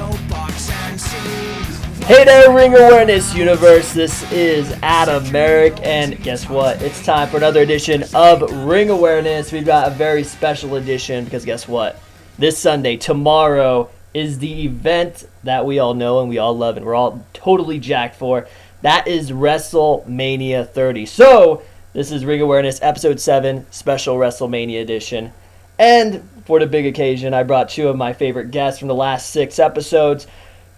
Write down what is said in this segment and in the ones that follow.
soapbox and see. Hey there, Ring Awareness Universe. This is Adam Merrick, and guess what? It's time for another edition of Ring Awareness. We've got a very special edition because guess what? This Sunday, tomorrow, is the event that we all know and we all love and we're all totally jacked for. That is WrestleMania 30. So, this is Ring Awareness Episode 7, Special WrestleMania Edition. And for the big occasion, I brought two of my favorite guests from the last 6 episodes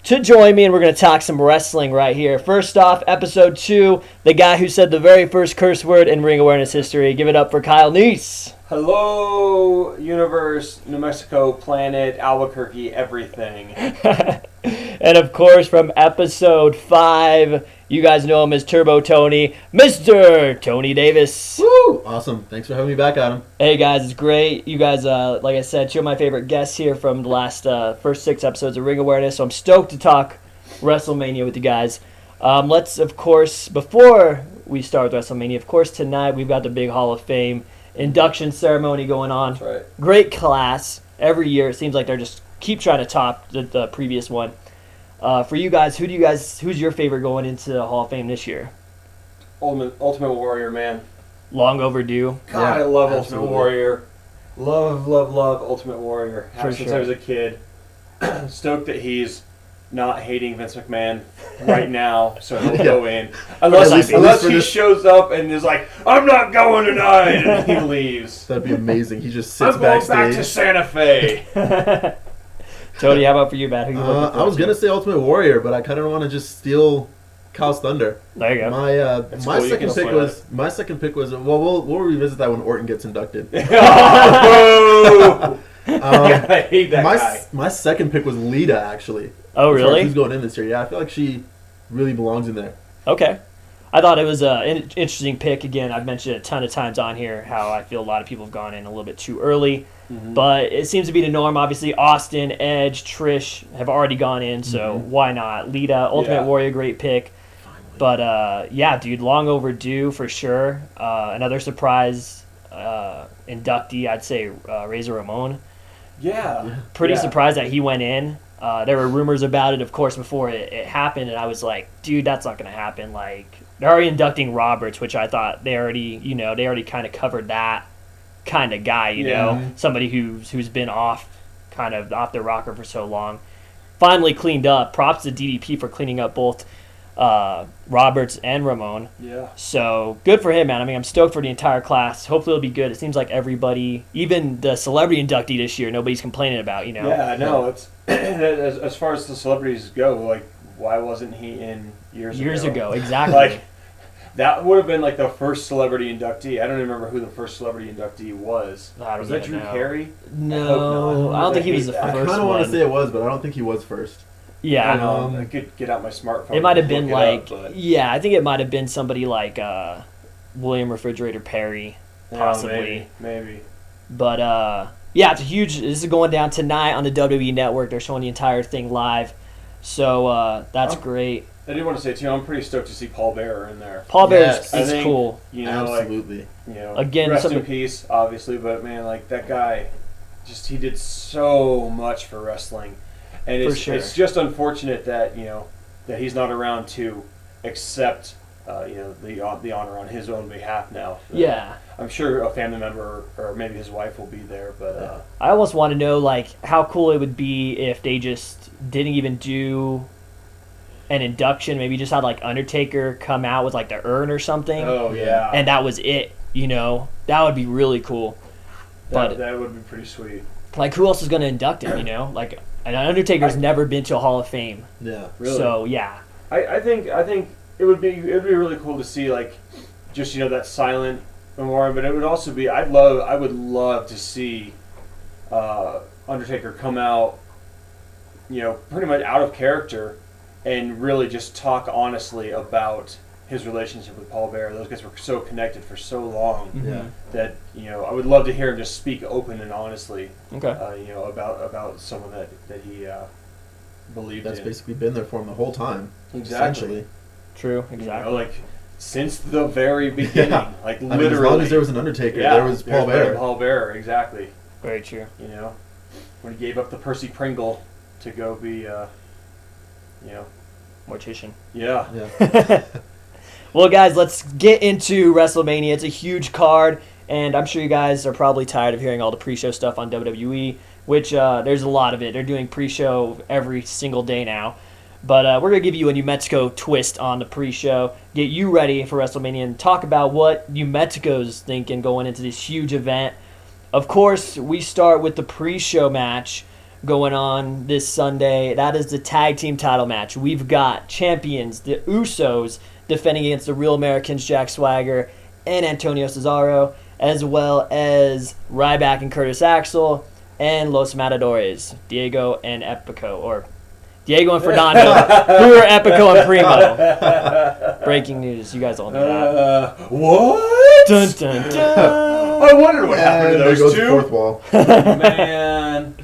to join me, and we're going to talk some wrestling right here. First off, Episode 2, the guy who said the very first curse word in Ring Awareness history. Give it up for Kyle Neese. Hello, universe, New Mexico, planet, Albuquerque, everything. And of course, from Episode 5, you guys know him as Turbo Tony, Mr. Tony Davis. Woo! Awesome. Thanks for having me back, Adam. Hey guys, it's great. You guys, like I said, two of my favorite guests here from the last first 6 episodes of Ring Awareness. So I'm stoked to talk WrestleMania with you guys. Let's, of course, before we start with WrestleMania, of course, tonight we've got the big Hall of Fame induction ceremony going on. That's right. Great class. Every year it seems like they're just keep trying to top the previous one. For you guys, who's your favorite going into the Hall of Fame this year? Ultimate Warrior, man. Long overdue. God, Yeah, I love absolutely. Ultimate Warrior. Love Ultimate Warrior. For Since sure. I was a kid. Stoked that he's not hating Vince McMahon right now, so he'll go in. Unless, At least unless for he this- shows up and is like, I'm not going tonight, and he leaves. That'd be amazing. He just I'm sits going backstage. back to Santa Fe. Tony, how about for you, Matt? Who you looking I forward was to? gonna say Ultimate Warrior, but I kind of want to just steal Kyle's thunder. There you go. That's My cool, you second can pick spoil was we'll revisit that when Orton gets inducted. Oh, I hate that guy. My second pick was Lita, actually. Oh, As far as really? who's going in this year? Yeah, I feel like she really belongs in there. Okay. I thought it was an interesting pick. Again, I've mentioned it a ton of times on here how I feel a lot of people have gone in a little bit too early. Mm-hmm. But it seems to be the norm. Obviously, Austin, Edge, Trish have already gone in, so why not? Lita, Ultimate Yeah. Warrior, great pick. But, yeah, dude, long overdue for sure. Another surprise inductee, I'd say Razor Ramon. Yeah. Pretty Yeah. surprised that he went in. There were rumors about it, of course, before it happened, and I was like, dude, that's not going to happen. Like, they're already inducting Roberts, which I thought they already kind of covered that kind of guy, you know, somebody who's been off their rocker for so long. Finally cleaned up. Props to DDP for cleaning up both Roberts and Ramon. Yeah. So good for him, man. I mean, I'm stoked for the entire class. Hopefully it'll be good. It seems like everybody, even the celebrity inductee this year, nobody's complaining about, you know. Yeah, no, it's as far as the celebrities go, like, why wasn't he in years ago? Exactly. Like, that would have been like the first celebrity inductee. I don't even remember who the first celebrity inductee was. I don't Was that even Drew know. Carey? No, I don't think he was the I I first kind of want one. to say it was, but I don't think he was first. Yeah. I could get out my smartphone. It might have and been look it like, up, yeah, I think it might have been somebody like William Refrigerator Perry, but possibly. maybe. But yeah, it's a huge. This is going down tonight on the WWE Network. They're showing the entire thing live, so that's great. I do want to say too, I'm pretty stoked to see Paul Bearer in there. Paul Bear Yes. is I think, cool. You know, like, Absolutely. Again, rest some- in peace, obviously, but man, like that guy, he did so much for wrestling, and For it's sure. it's just unfortunate that that he's not around to accept the honor on his own behalf now. Yeah. I'm sure a family member or maybe his wife will be there, but I almost want to know like how cool it would be if they just didn't even do an induction. Maybe just had like Undertaker come out with like the urn or something, oh yeah, and that was it. You know, that would be really cool. But that would be pretty sweet. like, who else is going to induct him? You know, like an Undertaker's never been to a Hall of Fame, Yeah. Really? so yeah. I think it would be really cool to see like just that silent memorial, but it would also be I would love to see Undertaker come out pretty much out of character and really just talk honestly about his relationship with Paul Bearer. Those guys were so connected for so long Yeah. that I would love to hear him just speak open and honestly Okay. about someone that he believed That's in. basically been there for him the whole time. Exactly. Essentially. True. You know, Exactly. like since the very beginning, Yeah. like I mean, literally. as long as there was an Undertaker, there was Paul there's been Bearer. Paul Bearer, exactly. Very true. When he gave up the Percy Pringle to go be, Mortician. yeah. Yeah. Well, guys, let's get into WrestleMania. It's a huge card, and I'm sure you guys are probably tired of hearing all the pre-show stuff on WWE, which there's a lot of it. They're doing pre-show every single day now. But we're going to give you a New Mexico twist on the pre-show, get you ready for WrestleMania, and talk about what New Mexico's thinking going into this huge event. Of course, we start with the pre-show match going on this Sunday. That is the tag team title match. We've got champions, the Usos, defending against the Real Americans, Jack Swagger and Antonio Cesaro, as well as Ryback and Curtis Axel, and Los Matadores, Diego and Epico, or Diego and Fernando, who are Epico and Primo. Breaking news, you guys all know that. What? Dun, dun, dun. I wondered what happened to there those goes the two. fourth wall. Man.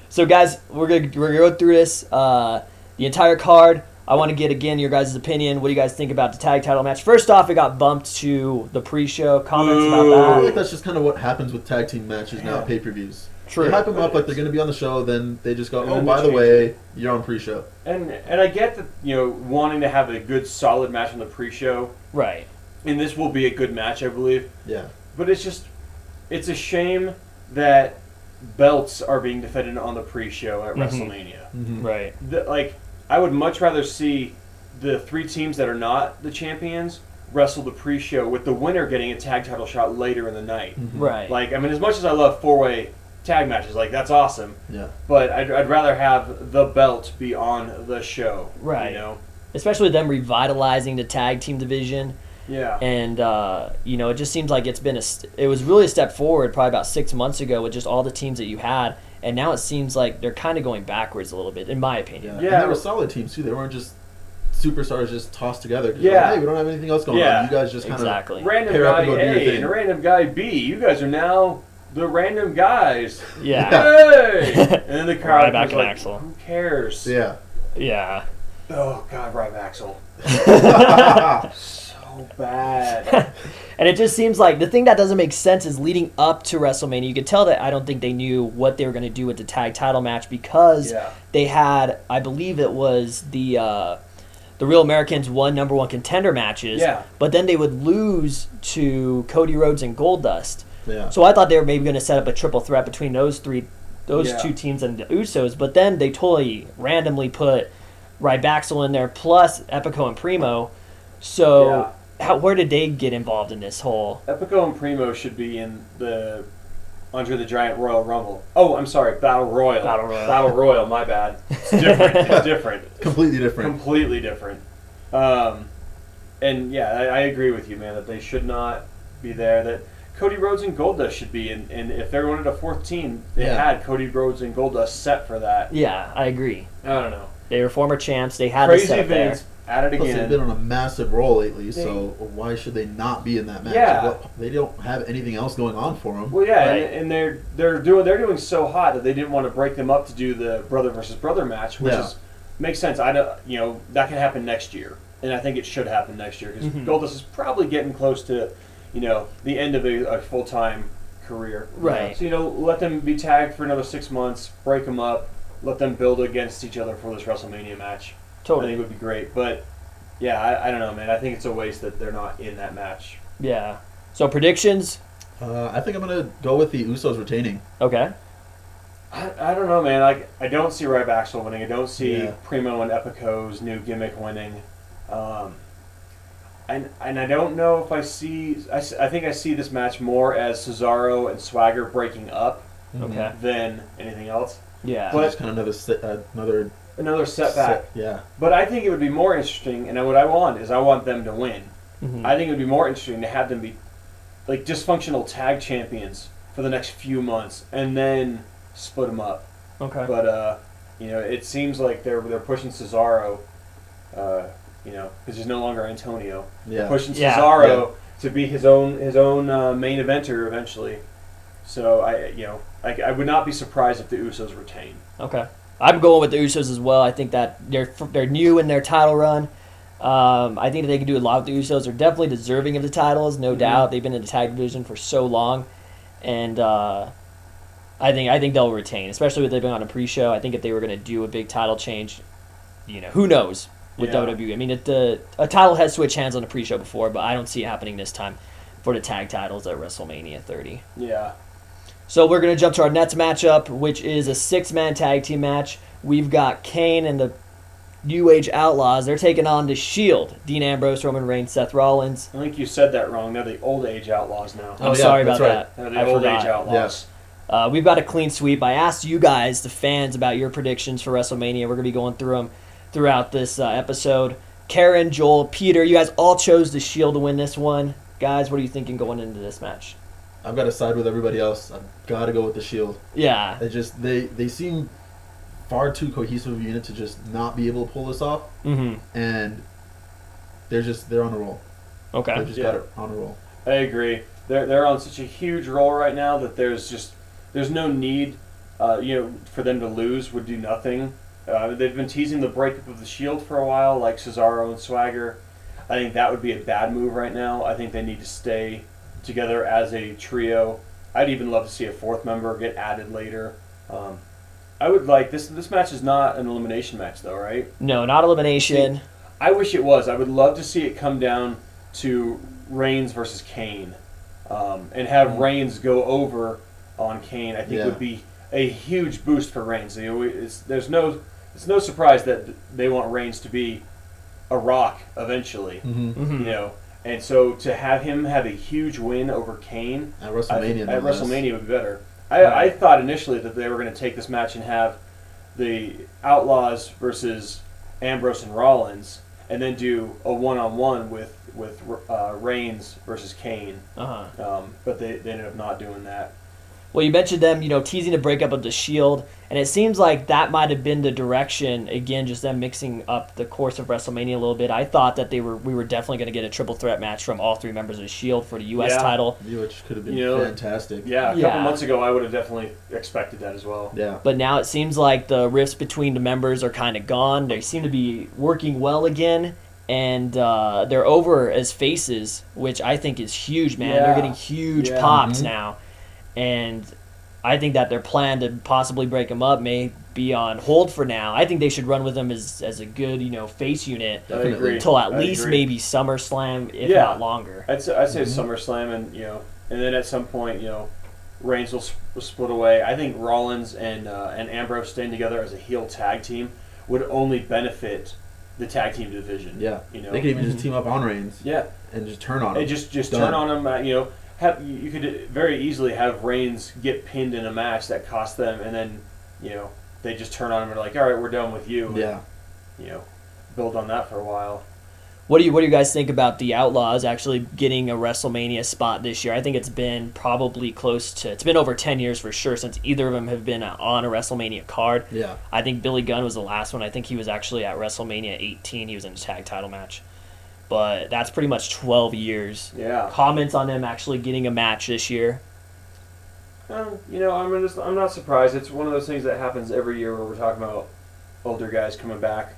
So, guys, we're gonna go through this, the entire card. I want to get, again, your guys' opinion. What do you guys think about the tag title match? First off, it got bumped to the pre-show. Comments I about feel that? like that's just kind of what happens with tag team matches now, pay-per-views. True. They hype them up like they're going to be on the show, then they just go, And oh, then by they the way, you're on pre-show. And I get that, wanting to have a good, solid match on the pre-show. Right. And this will be a good match, I believe. Yeah. But it's a shame that belts are being defended on the pre-show at WrestleMania. Mm-hmm. Right. I would much rather see the three teams that are not the champions wrestle the pre-show with the winner getting a tag title shot later in the night. Mm-hmm. Right. As much as I love four-way tag matches, that's awesome. Yeah. But I'd rather have the belt be on the show. Right. Especially them revitalizing the tag team division. Yeah. And, it just seems like it was really a step forward probably about 6 months ago with just all the teams that you had. And now it seems like they're kind of going backwards a little bit, in my opinion. Yeah. And they were solid teams, too. They weren't just superstars just tossed together. Yeah. Hey, we don't have anything else going on. You guys just kind of random pair up guy and go do your A thing. and a random guy B. You guys are now the random guys. Yeah. Hey! And then the crowd Ryback was and like, Axel. who cares? Yeah. Yeah. Oh, God, Ryback Axel. So bad. And it just seems like the thing that doesn't make sense is leading up to WrestleMania. You could tell that I don't think they knew what they were going to do with the tag title match because they had, I believe it was the Real Americans won number one contender matches. Yeah. But then they would lose to Cody Rhodes and Goldust. Yeah. So I thought they were maybe going to set up a triple threat between those two teams and the Usos. But then they totally randomly put Ryback in there plus Epico and Primo. So where did they get involved in this whole? Epico and Primo should be in the Andre the Giant Royal Rumble. Oh, I'm sorry, Battle Royal. Battle Royal, my bad. It's different. It's different. Completely different. Completely different. And yeah, I agree with you, man, that they should not be there. That Cody Rhodes and Goldust should be, and if they wanted a fourth team, they had Cody Rhodes and Goldust set for that. Yeah, I agree. I don't know. They were former champs. They had Crazy to set up there. Vince at it Plus, again. they've been on a massive roll lately, so why should they not be in that match? Yeah. They don't have anything else going on for them. Well, yeah, Right. and they're doing so hot that they didn't want to break them up to do the brother versus brother match, which makes sense. I don't, that can happen next year, and I think it should happen next year because Goldust is probably getting close to, the end of a full time career. Right. So let them be tagged for another 6 months, break them up, let them build against each other for this WrestleMania match. Totally. I think it would be great, but. Yeah, I don't know, man. I think it's a waste that they're not in that match. Yeah. So predictions? I think I'm going to go with the Usos retaining. Okay. I don't know, man. I don't see Ryback winning. I don't see Yeah. Primo and Epico's new gimmick winning. And I don't know if I see... I think I see this match more as Cesaro and Swagger breaking up Okay. than anything else. Yeah. But- Just kind of Another setback. Yeah. But I think it would be more interesting, and what I want them to win. Mhm. I think it would be more interesting to have them be like dysfunctional tag champions for the next few months, and then split them up. Okay. But it seems like they're pushing Cesaro, because he's no longer Antonio. Yeah. They're pushing Yeah. Cesaro to be his own main eventer eventually. So I would not be surprised if the Usos retain. Okay. I'm going with the Usos as well. I think that they're new in their title run. I think that they can do a lot with the Usos. They're definitely deserving of the titles, no doubt. They've been in the tag division for so long. And, I think they'll retain, especially with they being on a pre-show. I think if they were going to do a big title change, who knows with WWE. I mean, a title has switched hands on a pre-show before, but I don't see it happening this time for the tag titles at WrestleMania 30. Yeah. So we're going to jump to our next matchup, which is a 6-man tag team match. We've got Kane and the New Age Outlaws. They're taking on the Shield. Dean Ambrose, Roman Reigns, Seth Rollins. I think you said that wrong. They're the Old Age Outlaws now. I'm sorry about that. They're the I Old forgot. Age Outlaws. We've got a clean sweep. I asked you guys, the fans, about your predictions for WrestleMania. We're going to be going through them throughout this episode. Karen, Joel, Peter, you guys all chose the Shield to win this one. Guys, what are you thinking going into this match? I've got to side with everybody else. I've got to go with the Shield. Yeah. They seem far too cohesive a unit to just not be able to pull this off. Mm-hmm. And they're on a roll. Okay. They just got it on a roll. I agree. They're on such a huge roll right now that there's no need, for them to lose would do nothing. They've been teasing the breakup of the Shield for a while, like Cesaro and Swagger. I think that would be a bad move right now. I think they need to stay together as a trio. I'd even love to see a fourth member get added later. I would like this. This match is not an elimination match, though, right? No, not elimination. See, I wish it was. I would love to see it come down to Reigns versus Kane, and have Reigns go over on Kane. I think would be a huge boost for Reigns. It's no surprise that they want Reigns to be a Rock eventually. Mm-hmm. Mm-hmm. And so to have him have a huge win over Kane At WrestleMania. at WrestleMania would be better. I thought initially that they were going to take this match and have the Outlaws versus Ambrose and Rollins, and then do a one-on-one with Reigns versus Kane. But they ended up not doing that. Well, you mentioned them, teasing the breakup of the Shield, and it seems like that might have been the direction. Again, just them mixing up the course of WrestleMania a little bit. I thought that we were definitely going to get a triple threat match from all three members of the Shield for the U.S. title. Which could have been fantastic. Yeah, a couple months ago, I would have definitely expected that as well. Yeah. But now it seems like the rifts between the members are kind of gone. They seem to be working well again. And they're over as faces, which I think is huge, man. Yeah. They're getting huge pops now. And I think that their plan to possibly break them up may be on hold for now. I think they should run with them as a good, face unit until at least maybe SummerSlam, if not longer. I'd say SummerSlam, and then at some point, Reigns will split away. I think Rollins and Ambrose staying together as a heel tag team would only benefit the tag team division. Yeah. They could even just team up on Reigns. Yeah. And just turn on him. And just turn on him. You could very easily have Reigns get pinned in a match that cost them, and then they just turn on him and are like, all right, we're done with you. Yeah. And, build on that for a while. What do you guys think about the Outlaws actually getting a WrestleMania spot this year? I think it's been probably it's been over 10 years for sure since either of them have been on a WrestleMania card. Yeah. I think Billy Gunn was the last one. I think he was actually at WrestleMania 18. He was in a tag title match. But that's pretty much 12 years. Yeah. Comments on them actually getting a match this year? I'm not surprised. It's one of those things that happens every year where we're talking about older guys coming back.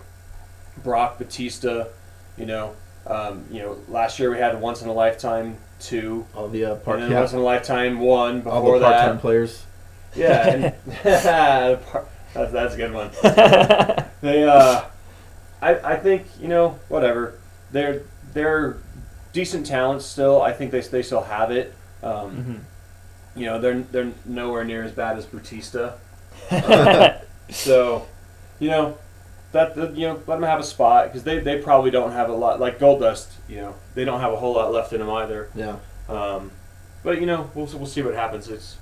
Brock, Batista, last year we had Once in a Lifetime 2. All the and then Once in a Lifetime 1 before all the that. part-time players. Yeah, and that's a good one. I think whatever. They're decent talents still. I think they still have it. They're nowhere near as bad as Batista. So, let them have a spot because they probably don't have a lot like Goldust. They don't have a whole lot left in them either. Yeah. But we'll see what happens. It's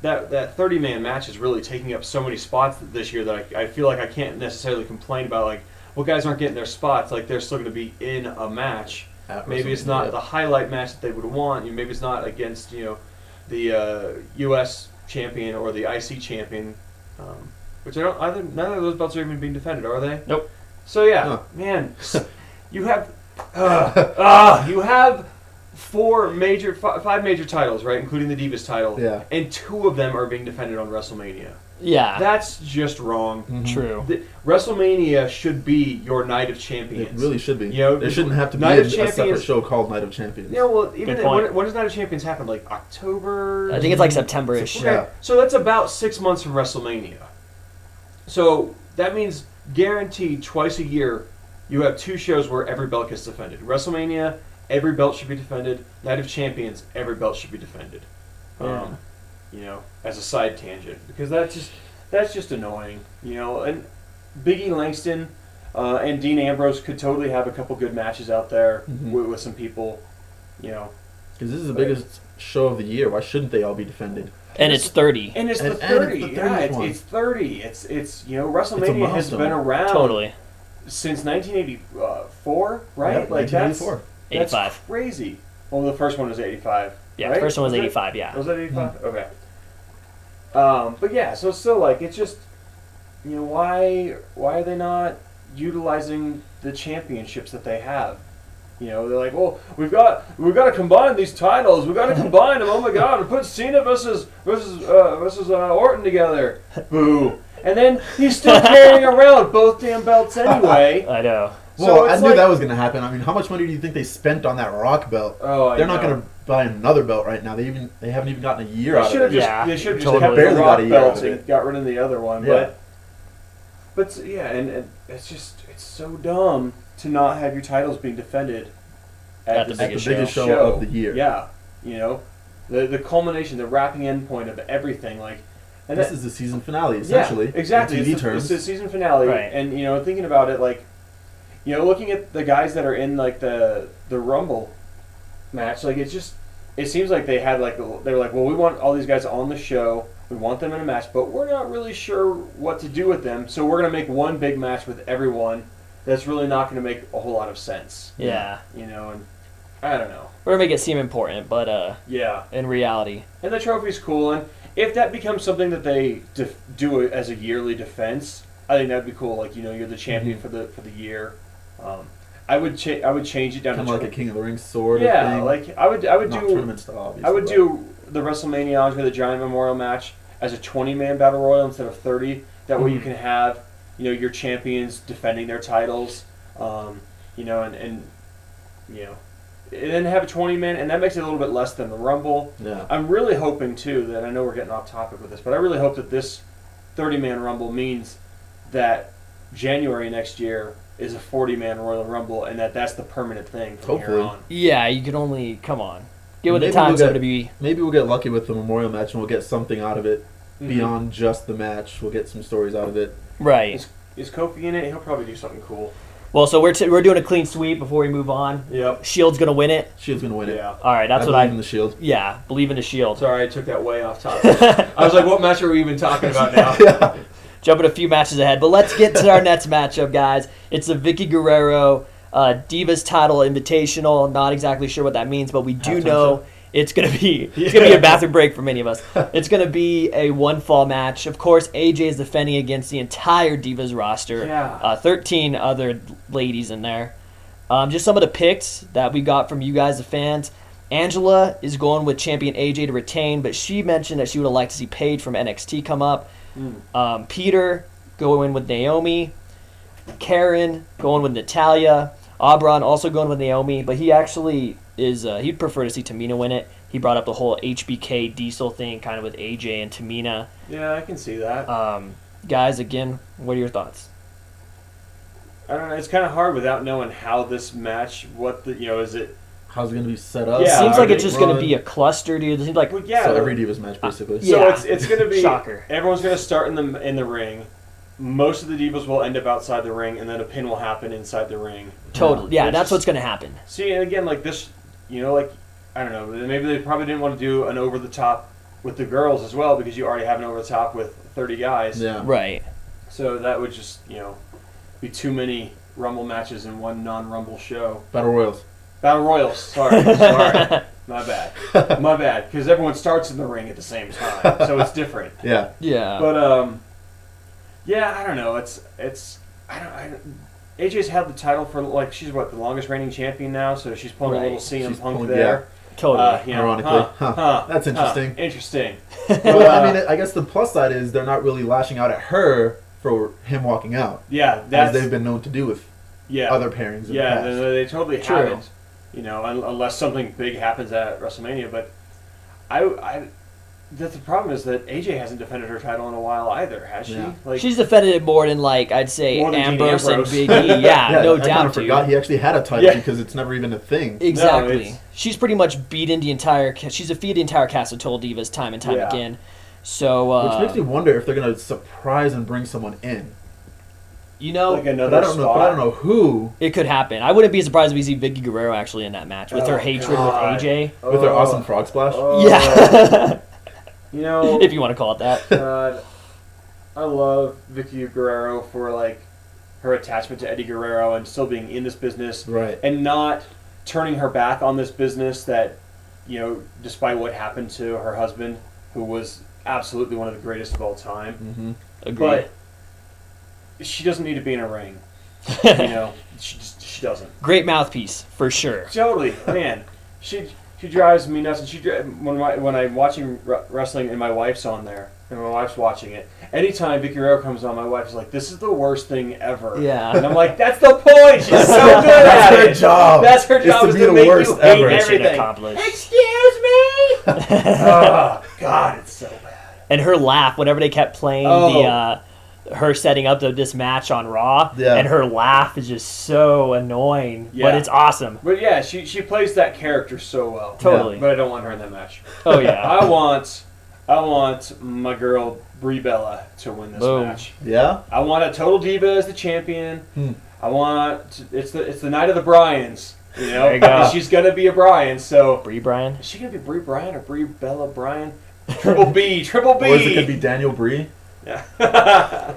that 30-man match is really taking up so many spots this year that I feel like I can't necessarily complain about guys aren't getting their spots. Like, they're still going to be in a match. Maybe it's not the highlight match that they would want. Maybe it's not against the U.S. champion or the IC champion, which none of those belts are even being defended, are they? Nope. So man, you have you have five major titles, right, including the Divas title. Yeah. And 2 of them are being defended on WrestleMania. Yeah. That's just wrong. True. WrestleMania should be your Night of Champions. It really should be. You know, there shouldn't have to be Night a of separate Champions- show called Night of Champions. Yeah, well, even Good point. when does Night of Champions happen? Like October? I think it's like September-ish. Okay, Yeah. so that's about 6 months from WrestleMania. So that means guaranteed twice a year, you have 2 shows where every belt gets defended. WrestleMania, every belt should be defended. Night of Champions, every belt should be defended. Yeah. You know, as a side tangent, because that's just annoying. You know, and Big E Langston and Dean Ambrose could totally have a couple good matches out there with some people. You know, Because this is the biggest show of the year. Why shouldn't they all be defended? And it's 30. and it's the And 30. it's the Yeah, 30th one. it's 30. It's you know, WrestleMania has milestone. been around Totally. since 1984, right? Yep, like 1984. that's 85. crazy. Well, the first one was 85. Yeah, right? the first one was it? 85, yeah. Was that 85? Okay. But yeah, so it's still like it's just, you know, why are they not utilizing the championships that they have? You know, they're like, well, we've got to combine these titles. We've got to combine them. Oh my God, and put Cena versus Orton together. Boo. And then he's still carrying around both damn belts anyway. I know. Well, I it's knew like- that was going to happen. I mean, how much money do you think they spent on that Rock belt? Oh, I They're not know. going to buy another belt right now. They haven't even gotten a year out They should of have it. just Yeah, they should have just totally. kept the Barely got Rock a year out belts of and it. got rid of the other one. Yeah. But yeah, and it's so dumb to not have your titles being defended At the this biggest biggest show of the year. Yeah, you know, the culmination, the wrapping end point of everything. Like, and This that- is the season finale, essentially. Yeah, exactly. In TV It's terms. the season finale, Right. and you know, thinking about it, like, you know, looking at the guys that are in like the Rumble match, like it seems like they had like they were like, well, we want all these guys on the show, we want them in a match, but we're not really sure what to do with them, so we're gonna make one big match with everyone. That's really not gonna make a whole lot of sense. Yeah. You know, and I don't know. We're going to make it seem important, but Yeah. in reality. And the trophy's cool, and if that becomes something that they do as a yearly defense, I think that'd be cool. Like, you know, you're the champion for the year. I would change it down Kind to of like a King of the Ring sword. yeah, thing. like I would Not do tournament style, obviously. I would but- do the WrestleMania Andre the Giant Memorial match as a 20-man battle royal instead of 30. That way you can have, you know, your champions defending their titles, you know, and you know, and then have a 20-man, and that makes it a little bit less than the Rumble. Yeah. I'm really hoping too that I know we're getting off topic with this, but I really hope that this 30-man Rumble means that January next year is a 40-man Royal Rumble, and that's the permanent thing from here Hopefully. on. Yeah, you can only, come on. Get with the Maybe times, we'll get- WWE. Maybe we'll get lucky with the Memorial match and we'll get something out of it Mhm. beyond just the match. We'll get some stories out of it. Right. Is Kofi in it? He'll probably do something cool. Well, so we're doing a clean sweep before we move on. Yep. Shield's going to win it. Shield's gonna win it. Yeah. All right, that's I what believe in the Shield. Yeah, believe in the Shield. Sorry, I took that way off topic. I was like, what match are we even talking about now? Jumping a few matches ahead, but let's get to our next matchup, guys. It's the Vicky Guerrero Divas title invitational. Not exactly sure what that means, but we do Halftime know show. it's gonna be a bathroom break for many of us. It's gonna be a one fall match. Of course, AJ is defending against the entire Divas roster. Yeah. 13 other ladies in there. Just some of the picks that we got from you guys, the fans. Angela is going with champion AJ to retain, but she mentioned that she would have liked to see Paige from NXT come up. Peter going with Naomi. Karen going with Natalia. Aubrey also going with Naomi, but he actually is he'd prefer to see Tamina win it. He brought up the whole HBK Diesel thing kind of with AJ and Tamina. Yeah, I can see that. Guys, again, what are your thoughts? I don't know. It's kind of hard without knowing how this match, is it? How's it gonna be set up? Yeah, Seems are like it's they just going to run? be a cluster, dude. It seems like Well, yeah. So every Divas match, basically. So Yeah. it's going to be Shocker. Everyone's going to start in the ring. Most of the Divas will end up outside the ring, and then a pin will happen inside the ring. totally. Yeah, It's that's just- what's going to happen. See, and again, like this, like I don't know. Maybe they probably didn't want to do an over the top with the girls as well because you already have an over the top with 30 guys. Yeah. Right. So that would just be too many Rumble matches in one non-Rumble show. Battle Royals. Battle Royals. Sorry. My bad. Because everyone starts in the ring at the same time, so it's different. Yeah. Yeah. But yeah, I don't know. AJ's had the title for she's the longest reigning champion now, so she's pulling a little Right. CM She's Punk pulling- there. Totally. Ironically. That's interesting. Interesting. Well, I mean, I guess the plus side is they're not really lashing out at her for him walking out. Yeah, as they've been known to do with other pairings in the past. They totally haven't. Unless something big happens at WrestleMania. But the problem is that AJ hasn't defended her title in a while either, has she? Yeah. Like, she's defended it more than I'd say Ambrose and Big E. Yeah, no doubt. I kind of forgot he actually had a title because it's never even a thing. Exactly. she's pretty much beaten the entire. She's defeated the entire cast of Total Divas time and time again. So which makes me wonder if they're gonna surprise and bring someone in. Like another but I don't know who. It could happen. I wouldn't be surprised if we see Vicky Guerrero actually in that match with her hatred with AJ. With her awesome frog splash. Yeah. if you want to call it that. God, I love Vicky Guerrero for her attachment to Eddie Guerrero and still being in this business, right? And not turning her back on this business. That despite what happened to her husband, who was absolutely one of the greatest of all time. Mm-hmm. Agreed. But she doesn't need to be in a ring. She doesn't. Great mouthpiece for sure. Totally, man. She drives me nuts. And when I'm watching wrestling and my wife's on there and my wife's watching it, anytime Vicky Guerrero comes on, my wife's like, "This is the worst thing ever." Yeah. And I'm like, "That's the point. She's so good at it. That's her job. That's her job is to be to the make worst you hate ever. everything." Accomplished. Excuse me. Oh God, it's so bad. And her laugh whenever they kept playing her setting up this match on Raw, and her laugh is just so annoying, but it's awesome. But yeah, she plays that character so well. Totally. But I don't want her in that match. Oh yeah. I want my girl Brie Bella to win this match. Yeah. I want a Total Diva as the champion. I want it's the night of the Bryans. There you go. And she's gonna be a Bryan. So Brie Bryan. Is she gonna be Brie Bryan or Brie Bella Bryan? Triple B. Or is it gonna be Daniel Bree? Yeah.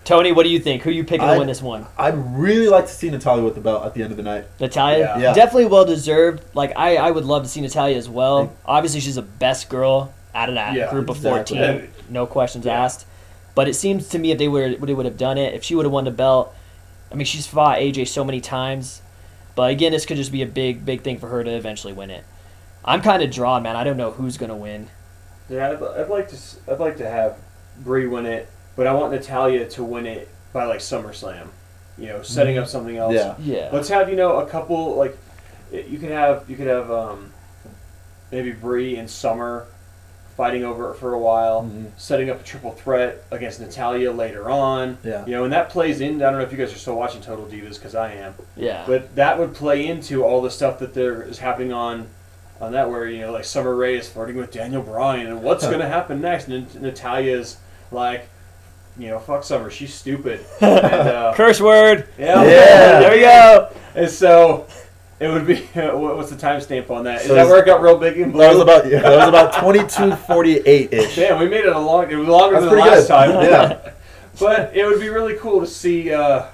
Tony, what do you think? Who are you picking to win this one? I'd really like to see Natalya with the belt at the end of the night. Natalya? Yeah. Definitely well deserved. I would love to see Natalya as well. Obviously, she's the best girl out of that group of 14. No questions asked. But it seems to me if they would have done it, if she would have won the belt, I mean, she's fought AJ so many times. But again, this could just be a big thing for her to eventually win it. I'm kind of drawn, man. I don't know who's going to win. Yeah, I'd like to have Brie win it, but I want Natalya to win it by SummerSlam. Setting up something else. Yeah. Let's have a couple you could have maybe Brie and Summer fighting over it for a while, setting up a triple threat against Natalya later on. Yeah. And that plays in. I don't know if you guys are still watching Total Divas because I am. Yeah. But that would play into all the stuff that there is happening on that where Summer Rae is flirting with Daniel Bryan and what's going to happen next, and Natalya's like, fuck Summer, she's stupid. And, curse word. Yeah. There we go. And so it would be what's the timestamp on that? Is So that where it got real big and blue? That was about 22:48-ish. Damn, we made it it was longer That's than the pretty last good. time. Yeah. But it would be really cool to see a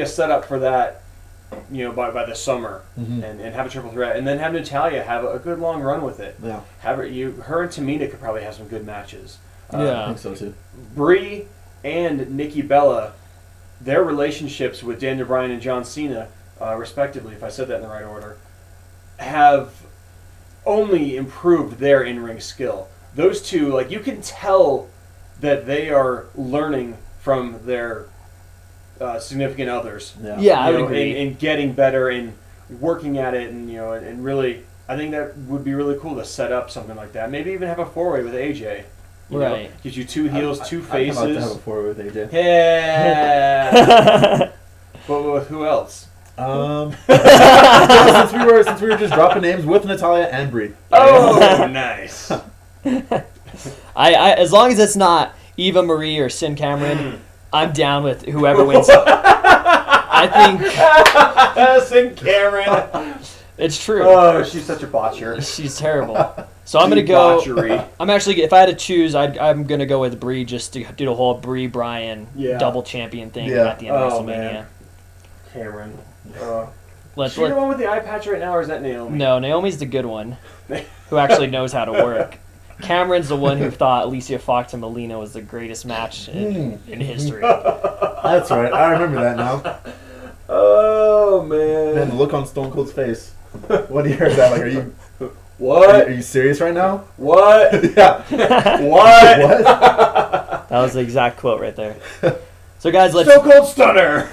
setup for that, by the summer, and have a triple threat, and then have Natalya have a good long run with it. Yeah. Her and Tamina could probably have some good matches. Yeah. I think so too. Brie and Nikki Bella, their relationships with Daniel Bryan and John Cena, respectively, if I said that in the right order, have only improved their in-ring skill. Those two, you can tell that they are learning from their significant others. Yeah, I would agree. And getting better and working at it, and really, I think that would be really cool to set up something like that. Maybe even have a four-way with AJ. Right. Gives you two heels, two faces. I'd like to have a four with AJ. Yeah. But with who else? Since we were just dropping names with Natalya and Brie. Oh, nice. I as long as it's not Eva Marie or Sin Cameron, I'm down with whoever wins. I think Sin Cameron. It's true. Oh, she's such a botcher. She's terrible. So I'm gonna go. Botchery. I'm actually, if I had to choose, I'm gonna go with Brie just to do the whole Brie Bryan double champion thing at the end of WrestleMania. Man. Cameron. Let's Is she the one with the eye patch right now, or is that Naomi? No, Naomi's the good one, who actually knows how to work. Cameron's the one who thought Alicia Fox and Melina was the greatest match in history. That's right. I remember that now. Oh man. Man, the look on Stone Cold's face. When you heard that, like, are you What? serious right now? What? Yeah. What? What? That was the exact quote right there. So guys, Stone Cold Stunner.